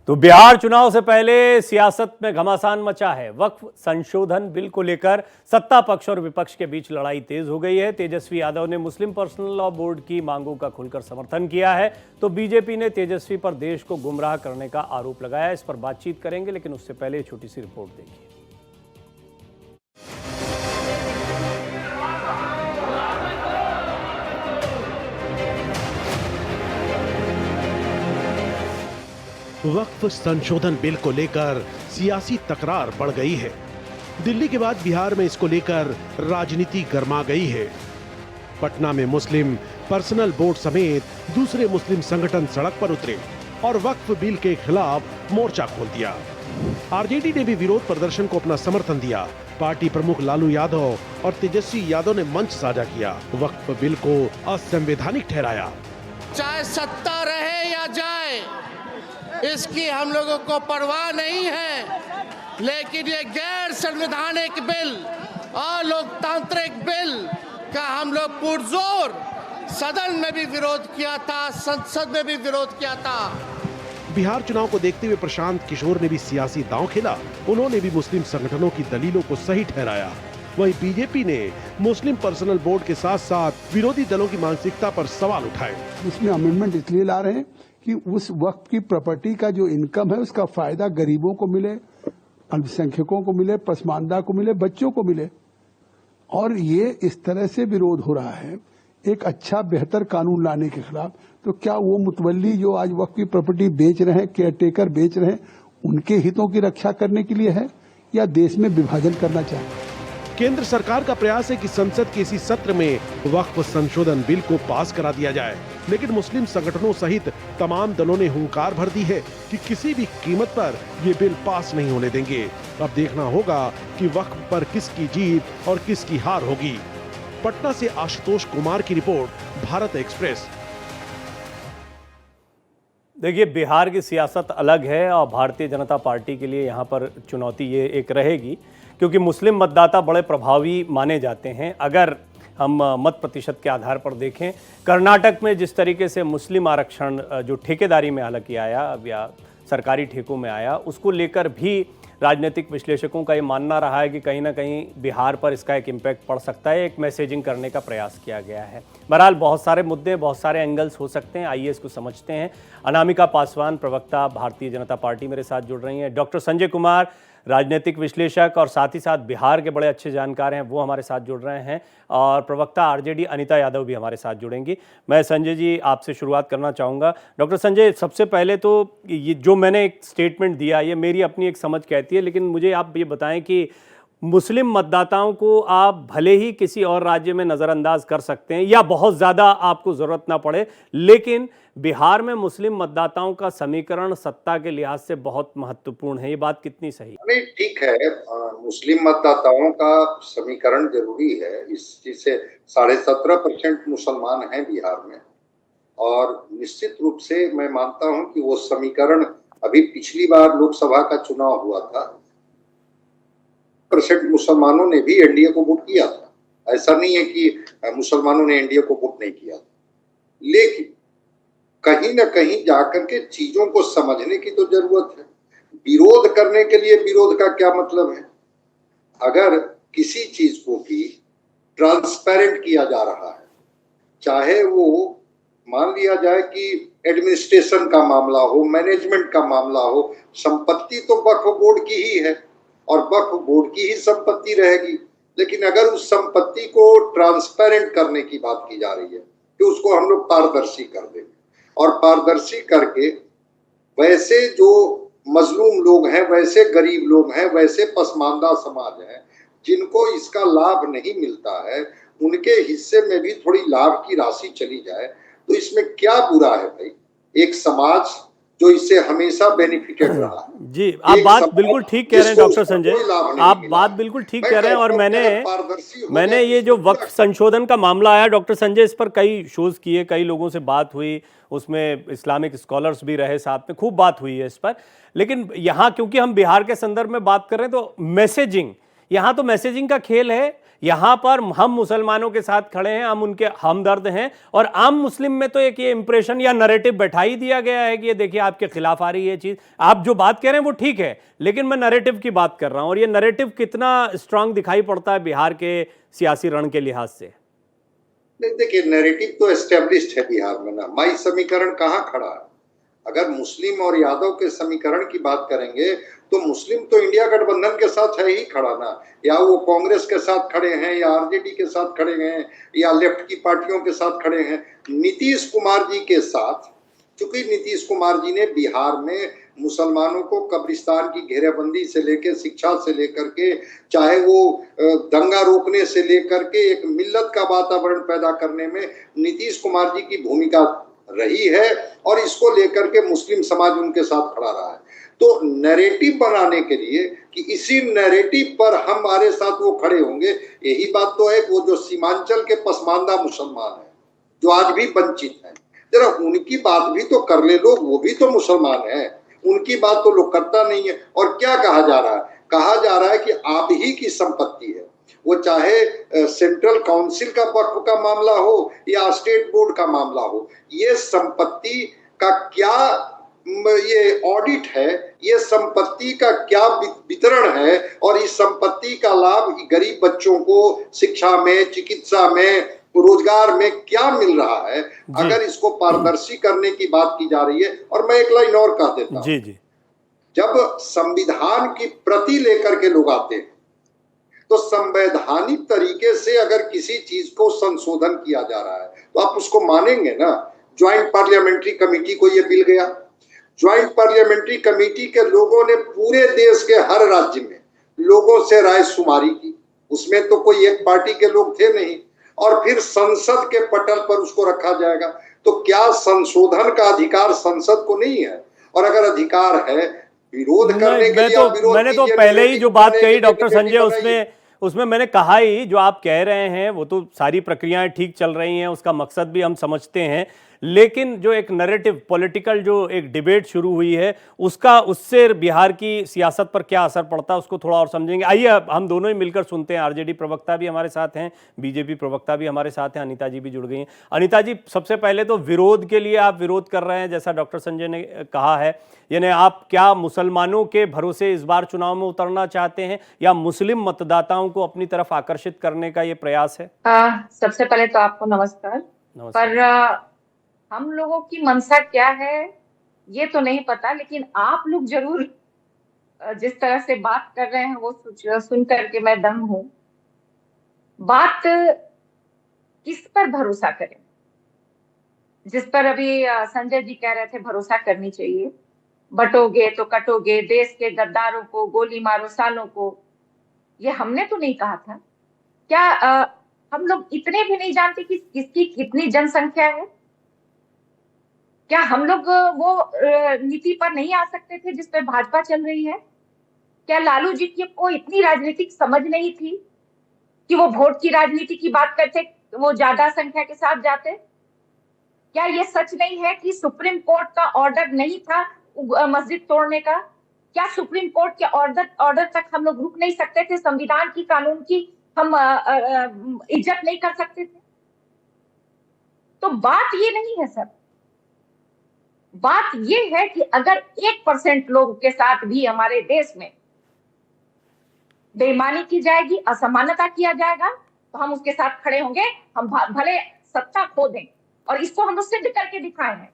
तो बिहार चुनाव से पहले सियासत में घमासान मचा है। वक्फ संशोधन बिल को लेकर सत्ता पक्ष और विपक्ष के बीच लड़ाई तेज हो गई है। तेजस्वी यादव ने मुस्लिम पर्सनल लॉ बोर्ड की मांगों का खुलकर समर्थन किया है, तो बीजेपी ने तेजस्वी पर देश को गुमराह करने का आरोप लगाया। इस पर बातचीत करेंगे, लेकिन उससे पहले छोटी सी रिपोर्ट देखिए। वक्फ संशोधन बिल को लेकर सियासी तकरार बढ़ गई है। दिल्ली के बाद बिहार में इसको लेकर राजनीति गर्मा गई है। पटना में मुस्लिम पर्सनल बोर्ड समेत दूसरे मुस्लिम संगठन सड़क पर उतरे और वक्फ बिल के खिलाफ मोर्चा खोल दिया। आरजेडी ने भी विरोध प्रदर्शन को अपना समर्थन दिया। पार्टी प्रमुख लालू यादव और तेजस्वी यादव ने मंच साझा किया। वक्फ बिल को असंवैधानिक ठहराया। चाहे सत्ता रहे या जाए, इसकी हम लोगों को परवाह नहीं है, लेकिन ये गैर संवैधानिक बिल और लोकतांत्रिक बिल का हम लोग पुरजोर सदन में भी विरोध किया था, संसद में भी विरोध किया था। बिहार चुनाव को देखते हुए प्रशांत किशोर ने भी सियासी दांव खेला। उन्होंने भी मुस्लिम संगठनों की दलीलों को सही ठहराया। वहीं बीजेपी ने मुस्लिम पर्सनल बोर्ड के साथ साथ विरोधी दलों की मानसिकता पर सवाल उठाए। इसमें अमेंडमेंट इसलिए ला रहे हैं कि उस वक्त की प्रॉपर्टी का जो इनकम है उसका फायदा गरीबों को मिले, अल्पसंख्यकों को मिले, पसमानदा को मिले, बच्चों को मिले। और ये इस तरह से विरोध हो रहा है एक अच्छा बेहतर कानून लाने के खिलाफ। तो क्या वो मुतवल्ली जो आज वक्त की प्रॉपर्टी बेच रहे हैं, केयर टेकर बेच रहे हैं, उनके हितों की रक्षा करने के लिए है या देश में विभाजन करना चाहते हैं? केंद्र सरकार का प्रयास है कि संसद के इसी सत्र में वक्फ संशोधन बिल को पास करा दिया जाए, लेकिन मुस्लिम संगठनों सहित तमाम दलों ने हुंकार भर दी है कि किसी भी कीमत पर ये बिल पास नहीं होने देंगे। अब देखना होगा कि वक्फ पर किसकी जीत और किसकी हार होगी। पटना से आशुतोष कुमार की रिपोर्ट, भारत एक्सप्रेस। देखिए, बिहार की सियासत अलग है और भारतीय जनता पार्टी के लिए यहाँ पर चुनौती ये एक रहेगी, क्योंकि मुस्लिम मतदाता बड़े प्रभावी माने जाते हैं। अगर हम मत प्रतिशत के आधार पर देखें, कर्नाटक में जिस तरीके से मुस्लिम आरक्षण जो ठेकेदारी में हालांकि आया या सरकारी ठेकों में आया, उसको लेकर भी राजनीतिक विश्लेषकों का ये मानना रहा है कि कहीं ना कहीं बिहार पर इसका एक इम्पैक्ट पड़ सकता है। एक मैसेजिंग करने का प्रयास किया गया है। बहरहाल बहुत सारे मुद्दे, बहुत सारे एंगल्स हो सकते हैं। आइए इसको समझते हैं। अनामिका पासवान, प्रवक्ता भारतीय जनता पार्टी, मेरे साथ जुड़ रही हैं। डॉक्टर संजय कुमार, राजनीतिक विश्लेषक और साथ ही साथ बिहार के बड़े अच्छे जानकार हैं, वो हमारे साथ जुड़ रहे हैं। और प्रवक्ता आरजेडी अनीता यादव भी हमारे साथ जुड़ेंगी। मैं संजय जी आपसे शुरुआत करना चाहूँगा। डॉक्टर संजय, सबसे पहले तो ये जो मैंने एक स्टेटमेंट दिया, ये मेरी अपनी एक समझ कहती है, लेकिन मुझे आप ये बताएं कि मुस्लिम मतदाताओं को आप भले ही किसी और राज्य में नज़रअंदाज कर सकते हैं या बहुत ज़्यादा आपको ज़रूरत ना पड़े, लेकिन बिहार में मुस्लिम मतदाताओं का समीकरण सत्ता के लिहाज से बहुत महत्वपूर्ण है। ये बात कितनी सही है? नहीं, ठीक है। मुस्लिम मतदाताओं का समीकरण जरूरी है। इस चीज से 17.5% मुसलमान हैं बिहार में, और निश्चित रूप से मैं मानता हूं कि वो समीकरण, अभी पिछली बार लोकसभा का चुनाव हुआ था, % मुसलमानों ने भी एनडीए को वोट किया था। ऐसा नहीं है कि मुसलमानों ने एनडीए को वोट नहीं किया, लेकिन कहीं ना कहीं जाकर के चीजों को समझने की तो जरूरत है। विरोध करने के लिए विरोध का क्या मतलब है? अगर किसी चीज को भी ट्रांसपेरेंट किया जा रहा है, चाहे वो मान लिया जाए कि एडमिनिस्ट्रेशन का मामला हो, मैनेजमेंट का मामला हो, संपत्ति तो वक्फ बोर्ड की ही है और वक्फ बोर्ड की ही संपत्ति रहेगी। लेकिन अगर उस संपत्ति को ट्रांसपेरेंट करने की बात की जा रही है कि उसको हम लोग पारदर्शी कर देंगे, और पारदर्शी करके वैसे जो मजलूम लोग हैं, वैसे गरीब लोग हैं, वैसे पसमानदा समाज है जिनको इसका लाभ नहीं मिलता है, उनके हिस्से में भी थोड़ी लाभ की राशि चली जाए, तो इसमें क्या बुरा है भाई? एक समाज जो इससे हमेशा बेनिफिटेड रहा है। जी, आप बात बिल्कुल ठीक कह रहे हैं डॉक्टर संजय, आप बात बिल्कुल ठीक कह रहे हैं। और मैंने ये जो वक्फ संशोधन का मामला आया डॉक्टर संजय, इस पर कई शोज किए, कई लोगों से बात हुई, उसमें इस्लामिक स्कॉलर्स भी रहे साथ में, खूब बात हुई है इस पर। लेकिन यहाँ क्योंकि हम बिहार के संदर्भ में बात कर रहे हैं, तो मैसेजिंग यहाँ तो मैसेजिंग का खेल है। यहाँ पर हम मुसलमानों के साथ खड़े हैं, हम उनके हमदर्द हैं, और आम मुस्लिम में तो एक ये इंप्रेशन या नैरेटिव बैठा ही दिया गया है कि ये देखिए आपके खिलाफ आ रही है चीज। आप जो बात कह रहे हैं वो ठीक है, लेकिन मैं नैरेटिव की बात कर रहा हूं, और ये नैरेटिव कितना स्ट्रांग दिखाई पड़ता है बिहार के सियासी रण के लिहाज से। देखिए, नैरेटिव तो एस्टेब्लिश्ड है बिहार में ना। मई समीकरण कहाँ खड़ा है? अगर मुस्लिम और यादव के समीकरण की बात करेंगे तो मुस्लिम तो इंडिया गठबंधन के साथ है ही खड़ा ना, या वो कांग्रेस के साथ खड़े हैं, या आरजेडी के साथ खड़े हैं, या लेफ्ट की पार्टियों के साथ खड़े हैं। नीतीश कुमार जी के साथ, चूंकि नीतीश कुमार जी ने बिहार में मुसलमानों को कब्रिस्तान की घेरेबंदी से लेकर, शिक्षा से लेकर के, चाहे वो दंगा रोकने से लेकर के एक मिल्लत का वातावरण पैदा करने में नीतीश कुमार जी की भूमिका रही है, और इसको लेकर के मुस्लिम समाज उनके साथ खड़ा रहा है। तो नैरेटिव बनाने के लिए कि इसी नैरेटिव पर हमारे साथ वो खड़े होंगे, यही बात तो है। वो जो सीमांचल के पसमानदा मुसलमान हैं, जो आज भी वंचित हैं, जरा उनकी बात भी तो कर ले लोग, वो भी तो मुसलमान हैं, उनकी बात तो लोग करता नहीं है। और क्या कहा जा रहा है? कहा जा रहा है कि आप ही की संपत्ति है, वो चाहे सेंट्रल काउंसिल का वक्फ का मामला हो या स्टेट बोर्ड का मामला हो, ये संपत्ति का क्या ये ऑडिट है, ये संपत्ति का क्या वितरण है, और इस संपत्ति का लाभ गरीब बच्चों को शिक्षा में, चिकित्सा में, रोजगार में क्या मिल रहा है, अगर इसको पारदर्शी करने की बात की जा रही है। और मैं एक लाइन और कह देता हूं, जब संविधान की प्रति लेकर के लोग आते हैं तो संवैधानिक तरीके से अगर किसी चीज को संशोधन किया जा रहा है तो आप उसको मानेंगे ना। ज्वाइंट पार्लियामेंट्री कमेटी को ये बिल गया, ज्वाइंट पार्लियामेंट्री कमेटी के लोगों ने पूरे देश के हर राज्य में लोगों से राय शुमारी की, उसमें तो कोई एक पार्टी के लोग थे नहीं, और फिर संसद के पटल पर उसको रखा जाएगा। तो क्या संशोधन का अधिकार संसद को नहीं है? और अगर अधिकार है विरोध करने के लिए, मैंने तो पहले ही जो बात कही डॉक्टर संजय, उसमें मैंने कहा ही, जो आप कह रहे हैं वो तो सारी प्रक्रियाएं ठीक चल रही हैं, उसका मकसद भी हम समझते हैं, लेकिन जो एक नैरेटिव पॉलिटिकल जो एक डिबेट शुरू हुई है, उससे बिहार की सियासत पर क्या असर पड़ता है उसको थोड़ा और समझेंगे। आइए हम दोनों ही मिलकर सुनते हैं। आरजेडी प्रवक्ता भी हमारे साथ हैं, बीजेपी प्रवक्ता भी हमारे साथ हैं, अनीता जी भी जुड़ गई हैं। अनीता जी, सबसे पहले तो विरोध के लिए आप विरोध कर रहे हैं, जैसा डॉक्टर संजय ने कहा है, यानी आप क्या मुसलमानों के भरोसे इस बार चुनाव में उतरना चाहते हैं, या मुस्लिम मतदाताओं को अपनी तरफ आकर्षित करने का ये प्रयास है? सबसे पहले तो आपको नमस्कार। पर हम लोगों की मंशा क्या है ये तो नहीं पता, लेकिन आप लोग जरूर जिस तरह से बात कर रहे हैं वो सुन करके मैं दंग हूं। बात किस पर भरोसा करें? जिस पर अभी संजय जी कह रहे थे भरोसा करनी चाहिए, बटोगे तो कटोगे, देश के गद्दारों को गोली मारो सालों को, ये हमने तो नहीं कहा था क्या? हम लोग इतने भी नहीं जानते कि किसकी कितनी जनसंख्या है? क्या हम लोग वो नीति पर नहीं आ सकते थे जिस पर भाजपा चल रही है? क्या लालू जी को इतनी राजनीतिक समझ नहीं थी कि वो वोट की राजनीति की बात करते, वो ज्यादा संख्या के साथ जाते? क्या ये सच नहीं है कि सुप्रीम कोर्ट का ऑर्डर नहीं था मस्जिद तोड़ने का? क्या सुप्रीम कोर्ट के ऑर्डर तक हम लोग रुक नहीं सकते थे? संविधान की, कानून की हम इज्जत नहीं कर सकते थे? तो बात ये नहीं है सर, बात ये है कि अगर 1% लोगों के साथ भी हमारे देश में बेईमानी की जाएगी, असमानता किया जाएगा, तो हम उसके साथ खड़े होंगे। हम भले सत्ता खो दें, और इसको हम लोग सिद्ध करके दिखाए हैं।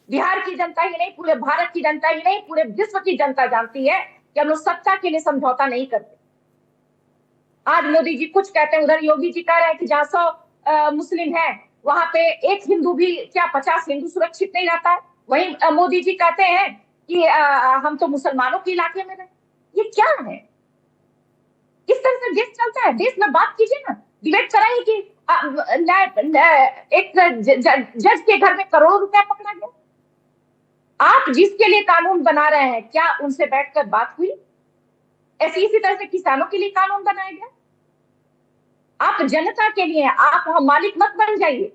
बिहार की जनता ही नहीं, पूरे भारत की जनता ही नहीं, पूरे विश्व की जनता जानती है कि हम लोग सत्ता के लिए समझौता नहीं करते। आज मोदी जी कुछ कहते हैं, उधर योगी जी कह रहे हैं कि जहां 100 मुस्लिम है वहां पे एक हिंदू भी, क्या 50 हिंदू सुरक्षित नहीं रहता है? वहीं मोदी जी कहते हैं कि हम तो मुसलमानों के इलाके में रहे। ये क्या है? किस तरह से देश चलता है? देश में बात कीजिए ना, डिबेट कराइए कि एक जज के घर में करोड़ों रुपया पकड़ा गया। आप जिसके लिए कानून बना रहे हैं, क्या उनसे बैठकर बात हुई? इसी तरह से किसानों के लिए कानून बनाया गया। आप जनता के लिए, आप मालिक मत बन जाइए।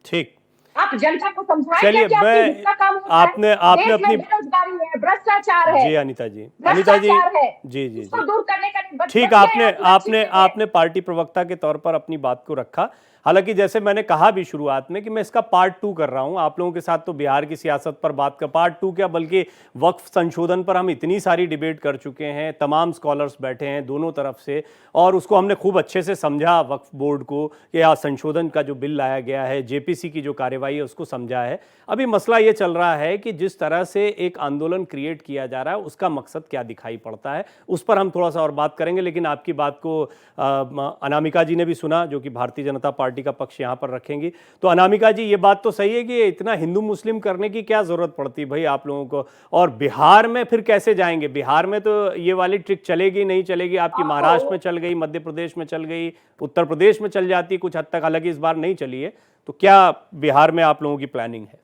ठीक, आप जनता को समझाएं चलिए, कि आपके हित का काम होता है। आपने देश में अपनी बेरोजगारी है, भ्रष्टाचार है, जी अनीता जी, अनीता जी, भ्रष्टाचार है, जी जी उसको जी, दूर करने का ठीक, बदलिए आपने आप लक्ष्य आपने के लिए। आपने पार्टी प्रवक्ता के तौर पर अपनी बात को रखा। हालांकि जैसे मैंने कहा भी शुरुआत में कि मैं इसका पार्ट 2 कर रहा हूं आप लोगों के साथ, तो बिहार की सियासत पर बात का पार्ट 2 क्या, बल्कि वक्फ संशोधन पर हम इतनी सारी डिबेट कर चुके हैं, तमाम स्कॉलर्स बैठे हैं दोनों तरफ से, और उसको हमने खूब अच्छे से समझा वक्फ बोर्ड को कि यह संशोधन का जो बिल लाया गया है, जेपीसी की जो कार्यवाही है उसको समझा है। अभी मसला ये चल रहा है कि जिस तरह से एक आंदोलन क्रिएट किया जा रहा है उसका मकसद क्या दिखाई पड़ता है, उस पर हम थोड़ा सा और बात करेंगे। लेकिन आपकी बात को अनामिका जी ने भी सुना, जो कि भारतीय जनता पार्टी का पक्ष यहाँ पर रखेंगी। तो अनामिका जी, ये बात तो सही है कि इतना हिंदू मुस्लिम करने की क्या जरूरत पड़ती भाई आप लोगों को, और बिहार में फिर कैसे जाएंगे? बिहार में तो ये वाली ट्रिक चलेगी नहीं चलेगी? आपकी महाराष्ट्र में चल गई, मध्य प्रदेश में चल गई, उत्तर प्रदेश में चल जाती कुछ हद तक, हालांकि इस बार नहीं चली है। तो क्या बिहार में आप लोगों की प्लानिंग है?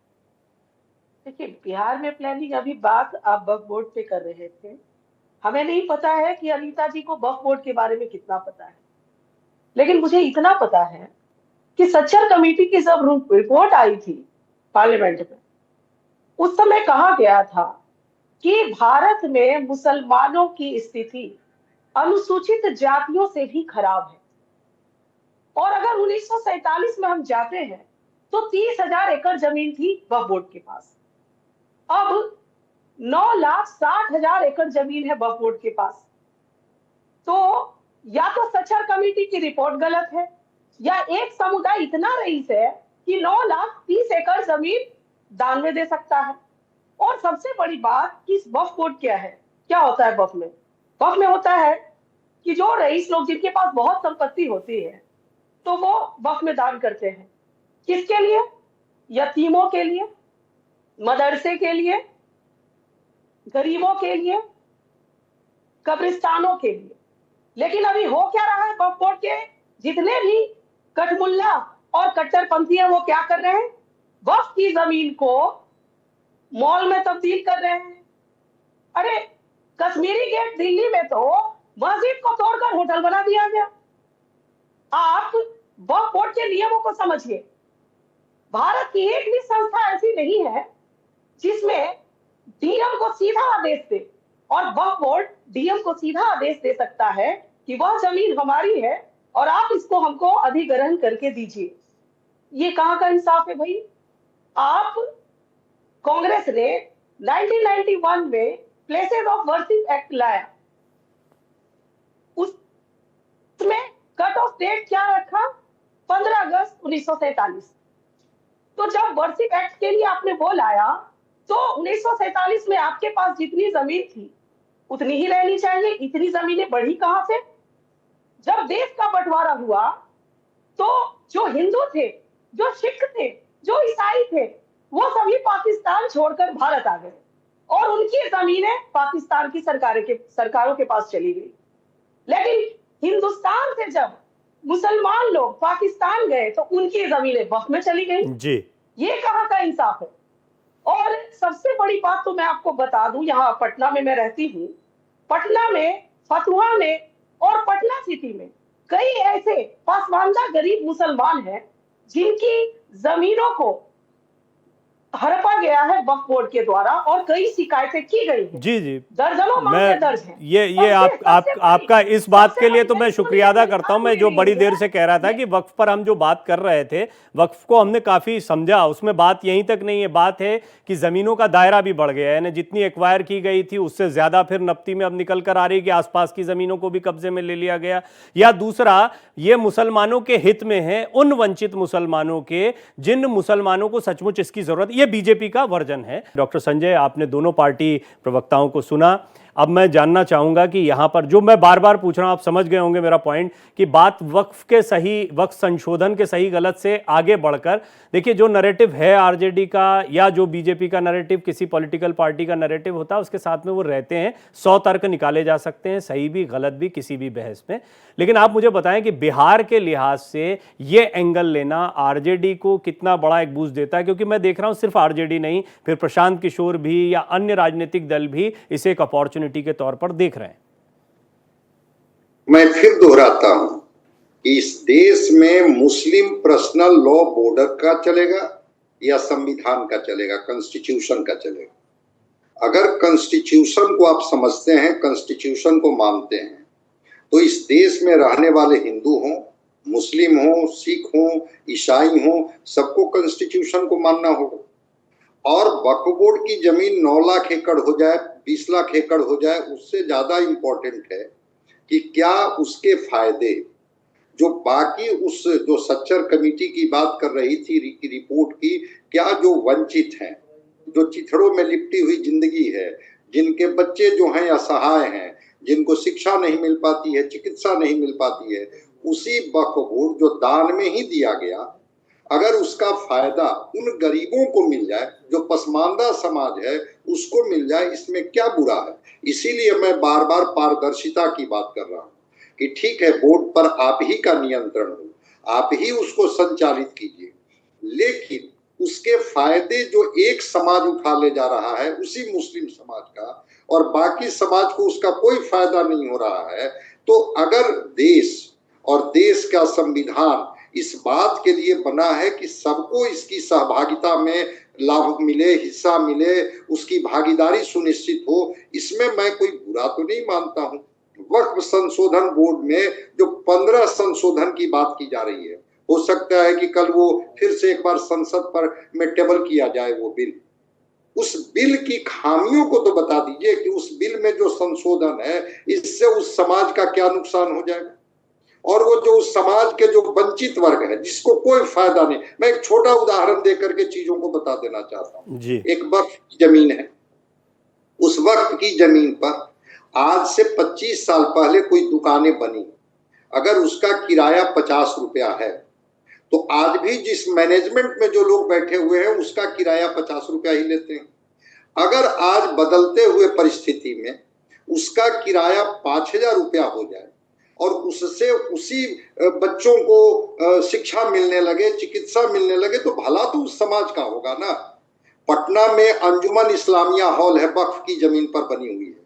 देखिए, बिहार में प्लानिंग, अभी बात आप वक्फ बोर्ड पे कर रहे थे, हमें नहीं पता है कि अनीता जी को वक्फ बोर्ड के बारे में कितना पता है, लेकिन मुझे इतना पता है कि सच्चर कमेटी की जब रिपोर्ट आई थी पार्लियामेंट में, उस समय कहा गया था कि भारत में मुसलमानों की स्थिति अनुसूचित जातियों से भी खराब है, और अगर 1947 में हम जाते हैं तो 30,000 एकड़ जमीन थी वक्फ बोर्ड के पास, अब 9,60,000 एकड़ जमीन है वक्फ बोर्ड के पास। तो या तो सच्चर कमेटी की रिपोर्ट गलत है, या एक समुदाय इतना रईस है कि 9,30,000 एकड़ जमीन दान में दे सकता है। और सबसे बड़ी बात कि वक्फ बोर्ड क्या है, क्या होता है वक्फ में? वक्फ में होता है कि जो रईस लोग जिनके पास बहुत संपत्ति होती है तो वो वक्फ में दान करते हैं। किसके लिए? यतीमों के लिए, मदरसे के लिए, गरीबों के लिए, कब्रिस्तानों के लिए। लेकिन अभी हो क्या रहा है, वक्फ बोर्ड के जितने भी कटमुल्ला और कट्टरपंथी हैं वो क्या कर रहे हैं? वक्फ की जमीन को मॉल में तब्दील कर रहे हैं। अरे, कश्मीरी गेट दिल्ली में तो मस्जिद को तोड़कर होटल बना दिया गया। आप वक्फ बोर्ड के नियमों को समझिए। भारत की एक भी संस्था ऐसी नहीं है जिसमें डीएम को सीधा आदेश दे, और वक्फ बोर्ड डीएम को सीधा आदेश दे सकता है कि वह जमीन हमारी है और आप इसको हमको अधिग्रहण करके दीजिए। ये कहां का इंसाफ है भाई? आप, कांग्रेस ने 1991 में प्लेसेस ऑफ वर्शिप एक्ट लाया, उसमें कट ऑफ डेट क्या रखा? 15 अगस्त 1947। तो जब वर्शिप एक्ट के लिए आपने वो लाया तो 1947 में आपके पास जितनी जमीन थी उतनी ही रहनी चाहिए, इतनी जमीनें बढ़ी कहां से? जब देश का बंटवारा हुआ तो जो हिंदू थे, जो सिख थे, जो ईसाई थे, वो सभी पाकिस्तान छोड़कर भारत आ गए और उनकी जमीनें पाकिस्तान की सरकारों के पास चली गई। लेकिन हिंदुस्तान से जब मुसलमान लोग पाकिस्तान गए तो उनकी जमीनें वक्फ में चली गई जी। ये कहां का इंसाफ है? और सबसे बड़ी बात तो मैं आपको बता दूं, यहाँ पटना में मैं रहती हूँ, पटना में, फतुहा में और पटना सिटी में कई ऐसे पसमानदा गरीब मुसलमान हैं जिनकी जमीनों को हड़पा गया है वक्फ बोर्ड के द्वारा और कई शिकायतें की गई हैं। जी जी, दर्जनों मामले दर्ज हैं। ये आपका इस बात के लिए तो मैं शुक्रिया अदा करता हूं। मैं जो बड़ी देर से कह रहा था कि वक्फ पर हम जो बात कर रहे थे, वक्फ को हमने काफी समझा, उसमें बात यहीं तक नहीं है, बात है कि जमीनों का दायरा भी बढ़ गया है, जितनी एक्वायर की गई थी उससे ज्यादा फिर नफ्ती में अब निकल कर आ रही है कि आसपास की जमीनों को भी कब्जे में ले लिया गया। या दूसरा, ये मुसलमानों के हित में है, उन वंचित मुसलमानों के, जिन मुसलमानों को सचमुच इसकी जरूरत। ये बीजेपी का वर्जन है। डॉक्टर संजय, आपने दोनों पार्टी प्रवक्ताओं को सुना। अब मैं जानना चाहूंगा कि यहां पर जो मैं बार बार पूछ रहा हूं, आप समझ गए होंगे मेरा पॉइंट, कि बात वक्फ संशोधन के सही गलत से आगे बढ़कर, देखिए जो नैरेटिव है आरजेडी का या जो बीजेपी का नैरेटिव, किसी पॉलिटिकल पार्टी का नैरेटिव होता है, उसके साथ में वो रहते हैं। 100 तर्क निकाले जा सकते हैं, सही भी गलत भी, किसी भी बहस में। लेकिन आप मुझे बताएं कि बिहार के लिहाज से ये एंगल लेना आरजेडी को कितना बड़ा एक बूस्ट देता है? क्योंकि मैं देख रहा हूं सिर्फ आरजेडी नहीं, फिर प्रशांत किशोर भी या अन्य राजनीतिक दल भी इसे एक अपॉर्चुनिटी के तौर पर देख रहे हैं। मैं फिर दोहराता हूं कि इस देश में मुस्लिम पर्सनल लॉ बॉर्डर का चलेगा, या संविधान का चलेगा, कॉन्स्टिट्यूशन का चलेगा। अगर कॉन्स्टिट्यूशन को आप समझते हैं, कॉन्स्टिट्यूशन को मानते हैं, तो इस देश में रहने वाले हिंदू हों, मुस्लिम हों, सिख हों, ईसाई हों, सबको कॉन्स्टिट्यूशन को मानना होगा। और वक्फ बोर्ड की जमीन 9 लाख एकड़ हो जाए, 20 लाख एकड़ हो जाए, उससे ज्यादा इंपॉर्टेंट है कि क्या उसके फायदे जो बाकी उस जो सच्चर कमेटी की बात कर रही थी रिपोर्ट की, क्या जो वंचित हैं, जो चिथड़ों में लिपटी हुई जिंदगी है, जिनके बच्चे जो हैं असहाय हैं, जिनको शिक्षा नहीं मिल पाती है, चिकित्सा नहीं मिल पाती है, उसी वक्फ बोर्ड जो दान में ही दिया गया, अगर उसका फायदा उन गरीबों को मिल जाए, जो पसमानदा समाज है उसको मिल जाए, इसमें क्या बुरा है। इसीलिए मैं बार बार पारदर्शिता की बात कर रहा हूं कि ठीक है, बोर्ड पर आप ही का नियंत्रण हो, आप ही उसको संचालित कीजिए, लेकिन उसके फायदे जो एक समाज उठा ले जा रहा है, उसी मुस्लिम समाज का, और बाकी समाज को उसका कोई फायदा नहीं हो रहा है, तो अगर देश और देश का संविधान इस बात के लिए बना है कि सबको इसकी सहभागिता में लाभ मिले, हिस्सा मिले, उसकी भागीदारी सुनिश्चित हो, इसमें मैं कोई बुरा तो नहीं मानता हूं। वक्फ संशोधन बोर्ड में जो 15 संशोधन की बात की जा रही है, हो सकता है कि कल वो फिर से एक बार संसद पर में टेबल किया जाए वो बिल। उस बिल की खामियों को तो बता दीजिए कि उस बिल में जो संशोधन है, इससे उस समाज का क्या नुकसान हो जाएगा, और वो जो उस समाज के जो वंचित वर्ग है, जिसको कोई फायदा नहीं। मैं एक छोटा उदाहरण देकर के चीजों को बता देना चाहता हूँ। एक वक्फ की जमीन है, उस वक्फ की जमीन पर आज से 25 साल पहले कोई दुकानें बनी, अगर उसका किराया 50 रुपया है, तो आज भी जिस मैनेजमेंट में जो लोग बैठे हुए हैं उसका किराया 50 रुपया ही लेते हैं। अगर आज बदलते हुए परिस्थिति में उसका किराया 5000 रुपया हो जाए और उससे उसी बच्चों को शिक्षा मिलने लगे, चिकित्सा मिलने लगे, तो भला तो उस समाज का होगा ना। पटना में अंजुमन इस्लामिया हॉल है, वक्फ की जमीन पर बनी हुई है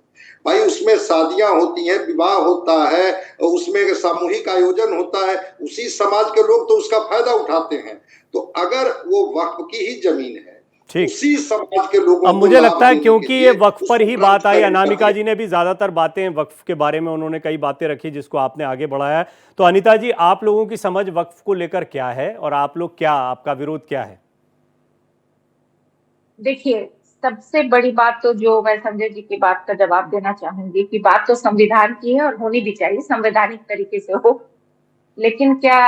भाई, उसमें शादियां होती हैं, विवाह होता है, उसमें सामूहिक आयोजन होता है, उसी समाज के लोग तो उसका फायदा उठाते हैं। तो अगर वो वक्फ की ही जमीन है, उसी समाज के लोगों, अब मुझे लगता है क्योंकि ये वक्फ पर ही बात आई, अनामिका जी ने भी ज्यादातर बातें वक्फ के बारे में उन्होंने कई बातें रखी जिसको आपने आगे बढ़ाया। तो अनीता जी, आप लोगों की समझ वक्फ को लेकर क्या है और आप लोग क्या, आपका विरोध क्या है? देखिए, सबसे बड़ी बात तो जो मैं संजय जी की बात का जवाब देना चाहूंगी कि बात तो संविधान की है और होनी भी चाहिए, संवैधानिक तरीके से हो। लेकिन क्या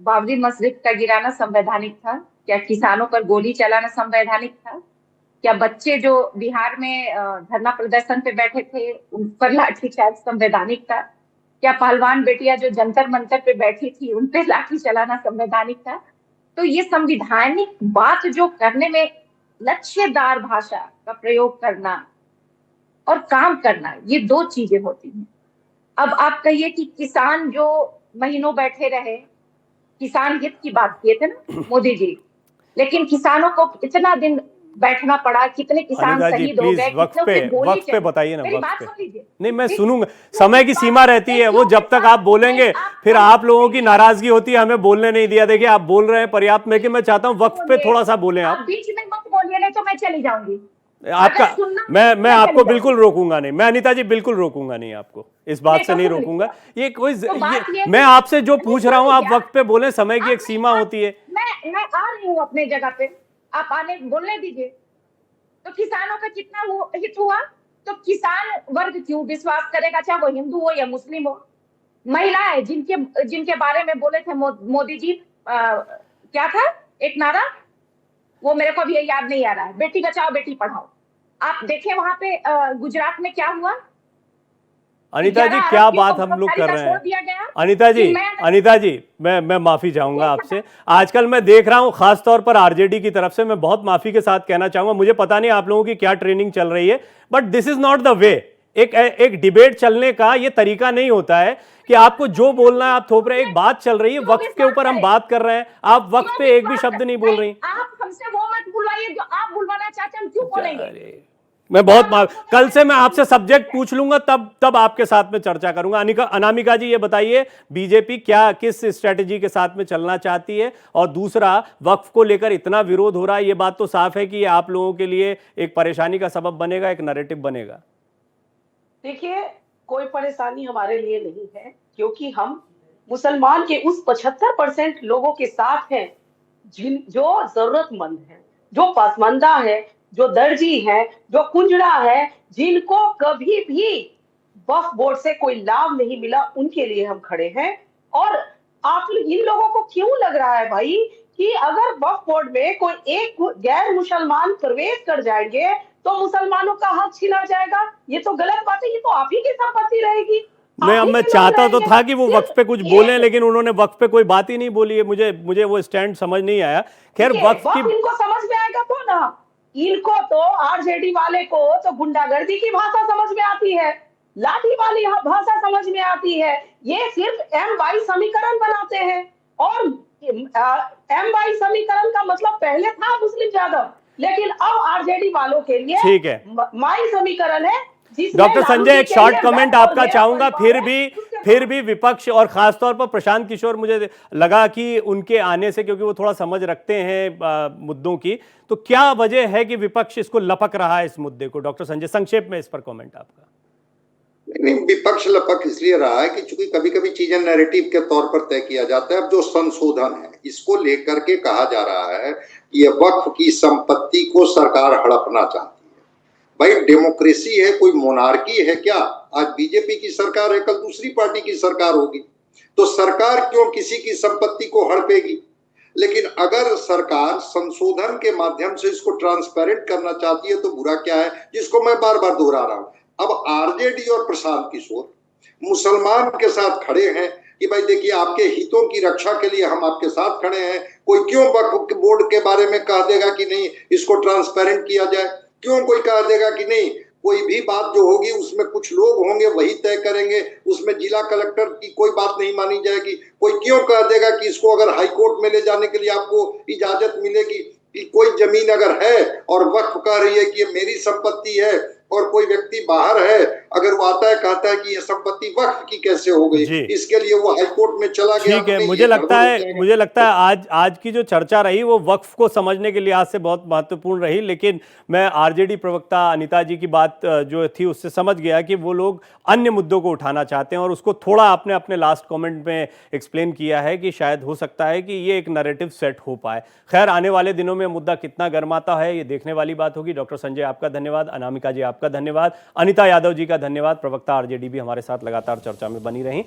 बाबरी मस्जिद का गिराना संवैधानिक था? क्या किसानों पर गोली चलाना संवैधानिक था? क्या बच्चे जो बिहार में धरना प्रदर्शन पे बैठे थे उन पर लाठीचार्ज संवैधानिक था? क्या पहलवान बेटियां जो जंतर मंतर पे बैठी थी उन पे लाठी चलाना संवैधानिक था? तो ये संविधानिक बात जो करने में लक्ष्यदार भाषा का प्रयोग करना और काम करना, ये दो चीजें होती हैं। अब आप कहिए कि किसान जो महीनों बैठे रहे, किसान हित की बात किए थे ना मोदी जी, लेकिन किसानों को इतना दिन बैठना पड़ा, कितने किसान शहीद हो गए, वक्त पे बताइए ना, मेरी बात सुन लीजिए। नहीं, मैं सुनूंगा, समय की सीमा रहती है, वो जब तक आप बोलेंगे फिर आप लोगों की नाराजगी होती है, हमें बोलने नहीं दिया। देखिए, आप बोल रहे हैं पर्याप्त, में कि मैं चाहता हूं वक्त पे थोड़ा सा बोलें आप। बीच में मत बोलिए, नहीं तो मैं चली जाऊंगी आपका। मैं आपको बिल्कुल रोकूंगा नहीं, मैं अनीता जी बिल्कुल रोकूंगा नहीं, आपको इस बात से नहीं रोकूंगा। ये कोई मैं आपसे जो पूछ रहा हूं, आप वक्त पे बोले, समय की एक सीमा होती है। मैं आ रही हूँ अपने जगह पे, आप आने बोलने दीजिए। तो किसानों का कितना हित हुआ? तो किसान वर्ग क्यों विश्वास करेगा, चाहे वो हिंदू हो या मुस्लिम हो? महिलाएं जिनके बारे में बोले थे मोदी जी, क्या था एक नारा, वो मेरे को भी याद नहीं आ रहा है, बेटी बचाओ बेटी पढ़ाओ। आप देखें वहां पे गुजरात में क्या हुआ। अनीता जी, क्या बात हम लोग कर रहे हैं? अनीता जी, मैं माफी चाहूंगा आपसे। आजकल मैं देख रहा हूं, खास तौर पर आरजेडी की तरफ से, मैं बहुत माफी के साथ कहना चाहूंगा, मुझे पता नहीं आप लोगों की क्या ट्रेनिंग चल रही है, but this is not the way. एक डिबेट चलने का ये तरीका नहीं होता है कि आपको जो बोलना है आप थोप रहे हैं। एक बात चल रही है, वक्त के ऊपर हम बात कर रहे हैं, आप वक्त पे एक भी शब्द नहीं बोल रही। आप हमसे वो मत बुलवाइए जो आप बुलवाना चाहते हैं, हम क्यों बोलेंगे? मैं कल से मैं आपसे सब्जेक्ट पूछ लूंगा, तब आपके साथ में चर्चा करूंगा। अनामिका जी, ये बताइए बीजेपी क्या किस स्ट्रेटेजी के साथ में चलना चाहती है, और दूसरा वक्फ को लेकर इतना विरोध हो रहा है, ये बात तो साफ है कि ये आप लोगों के लिए एक परेशानी का सबब बनेगा, एक नैरेटिव बनेगा। देखिए, कोई परेशानी हमारे लिए नहीं है, क्योंकि हम मुसलमान के उस 75% लोगों के साथ हैं जो जरूरतमंद है, जो पसमानदा है, जो दर्जी है, जो कुंजड़ा है, जिनको कभी भी वक्फ बोर्ड से कोई लाभ नहीं मिला, उनके लिए हम खड़े हैं। और आप इन लोगों को क्यों लग रहा है भाई कि अगर वक्फ बोर्ड में कोई एक गैर मुसलमान प्रवेश कर जाएंगे तो मुसलमानों का हक छीना जाएगा? ये तो गलत बात है, ये तो आप ही की संपत्ति रहेगी। नहीं, अब मैं चाहता तो था कि वो वक्फ पे कुछ बोले, लेकिन उन्होंने वक्फ पे कोई बात ही नहीं बोली है। मुझे वो स्टैंड समझ नहीं आया। खैर, वक्फ की इनको समझ में आएगा तो ना, इनको तो आरजेडी वाले को तो गुंडागर्दी की भाषा समझ में आती है, लाठी वाली भाषा समझ में आती है। ये सिर्फ M22 समीकरण बनाते हैं, और M22 समीकरण का मतलब पहले था मुस्लिम यादव, लेकिन अब आरजेडी वालों के लिए ठीक है, माई समीकरण है। डॉक्टर संजय, एक शॉर्ट कमेंट आपका चाहूंगा। फिर भी विपक्ष और खासतौर पर प्रशांत किशोर, मुझे लगा कि उनके आने से, क्योंकि वो थोड़ा समझ रखते हैं मुद्दों की, तो क्या वजह है कि विपक्ष इसको लपक रहा है इस मुद्दे को? डॉक्टर संजय, संक्षेप में इस पर कमेंट आपका। नहीं, विपक्ष लपक इसलिए रहा है कि चूंकि कभी कभी चीजें नैरेटिव के तौर पर तय किया जाता है। अब जो संशोधन है, इसको लेकर के कहा जा रहा है कि ये वक्फ की संपत्ति को सरकार हड़पना चाहती है। भाई, डेमोक्रेसी है, कोई मोनार्की है क्या? आज बीजेपी की सरकार है, कल दूसरी पार्टी की सरकार होगी, तो सरकार क्यों किसी की संपत्ति को हड़पेगी? लेकिन अगर सरकार संशोधन के माध्यम से इसको ट्रांसपेरेंट करना चाहती है तो बुरा क्या है, जिसको मैं बार बार दोहरा रहा हूं। अब आरजेडी और प्रशांत किशोर मुसलमान के साथ खड़े हैं कि भाई देखिए, आपके हितों की रक्षा के लिए हम आपके साथ खड़े हैं। कोई क्यों वक्फ बोर्ड के बारे में कह देगा कि नहीं इसको ट्रांसपेरेंट किया जाए? क्यों कोई कह देगा कि नहीं, कोई भी बात जो होगी उसमें कुछ लोग होंगे वही तय करेंगे, उसमें जिला कलेक्टर की कोई बात नहीं मानी जाएगी? कोई क्यों कह देगा कि इसको अगर हाई कोर्ट में ले जाने के लिए आपको इजाजत मिलेगी? कि कोई जमीन अगर है और वक्फ कह रही है कि ये मेरी संपत्ति है, और कोई व्यक्ति बाहर है, अगर वो आता है कहता है कि ये संपत्ति वक्फ की कैसे हो गई, इसके लिए वो हाई कोर्ट में चला गया। ठीक है, मुझे लगता है आज की जो चर्चा रही वो वक्फ को समझने के लिहाज से बहुत महत्वपूर्ण रही। लेकिन मैं आरजेडी प्रवक्ता अनिता जी की बात जो थी उससे समझ गया कि वो लोग अन्य मुद्दों को उठाना चाहते हैं, और उसको थोड़ा आपने अपने लास्ट कमेंट में एक्सप्लेन किया है कि शायद हो सकता है कि ये एक नैरेटिव सेट हो पाए। खैर, आने वाले दिनों में मुद्दा कितना गर्माता है ये देखने वाली बात होगी। डॉक्टर संजय, आपका धन्यवाद। अनामिका जी, आपका धन्यवाद। अनिता यादव जी का धन्यवाद। प्रवक्ता आरजेडी भी हमारे साथ लगातार चर्चा में बनी रही।